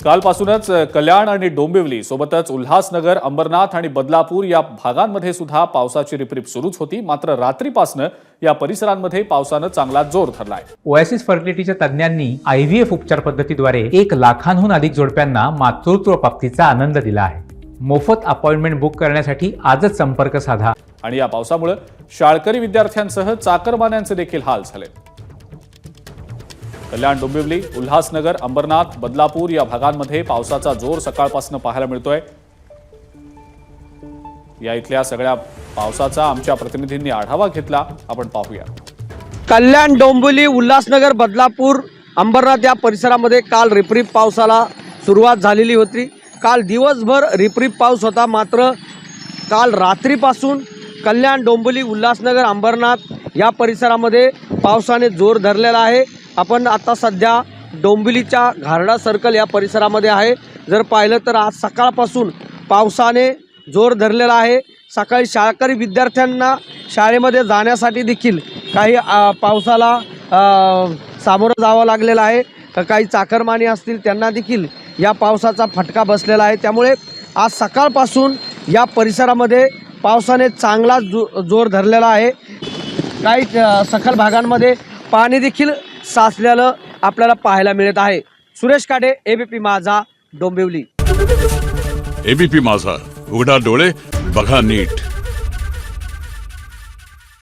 कालपासूनच कल्याण आणि डोंबिवली सोबतच उल्हासनगर, अंबरनाथ आणि बदलापूर या भागांमध्ये सुद्धा पावसाची रिपरिप सुरूच होती। मात्र रात्रीपासून या परिसरांमध्ये पावसानं चांगला जोर धरलाय। ओएसिस फर्टिलिटीच्या तज्ञांनी IVF उपचार पद्धतीद्वारे 1 लाखांहून अधिक जोडप्यांना मातृत्व प्राप्तीचा आनंद दिला आहे। मोफत अपॉइंटमेंट बुक करण्यासाठी आजच संपर्क साधा। आणि या पावसामुळे शाळकरी विद्यार्थ्यांसह चाकरमान्यांचे देखील हाल झाले। कल्याण, डोंबिवली, उल्हासनगर, अंबरनाथ, बदलापूर या भागांमध्ये पावसाचा जोर सकाळपासून पाहायला मिळतोय। या इथल्या सगळ्या पावसाचा आमच्या प्रतिनिधींनी आढावा घेतला, आपण पाहूया। कल्याण, डोंबिवली, उल्हासनगर, बदलापूर, अंबरनाथ या परिसरामध्ये काल रिपरिप पावसाला सुरुवात झालेली होती। काल दिवसभर रिपरिप पाऊस होता, मात्र काल रात्रीपासून कल्याण, डोंबिवली, उल्हासनगर, अंबरनाथ या परिसरामध्ये पावसाने जोर धरलेला आहे। आपण आता सध्या डोंबिवलीच्या घारडा सर्कल या परिसरामध्ये आहे। जर पाहिलं तर आज सकाळपासून पावसाने जोर धरलेला आहे। सकाळी शाळकरी विद्यार्थ्यांना शाळेमध्ये जाण्यासाठी देखील काही पावसाला सामोरं जावं लागलेलं आहे। काही चाकरमानी असतील त्यांना देखील या पावसाचा फटका बसलेला आहे। त्यामुळे आज सकाळपासून या परिसरामध्ये पावसाने चांगला जोर धरलेला आहे। काही सखल भागांमध्ये पाणी देखील साचलेलं आपल्याला पाहायला मिळत आहे। सुरेश काटे, ABP माझा, डोंबिवली। ABP माझा, उघडा डोळे बघा नीट।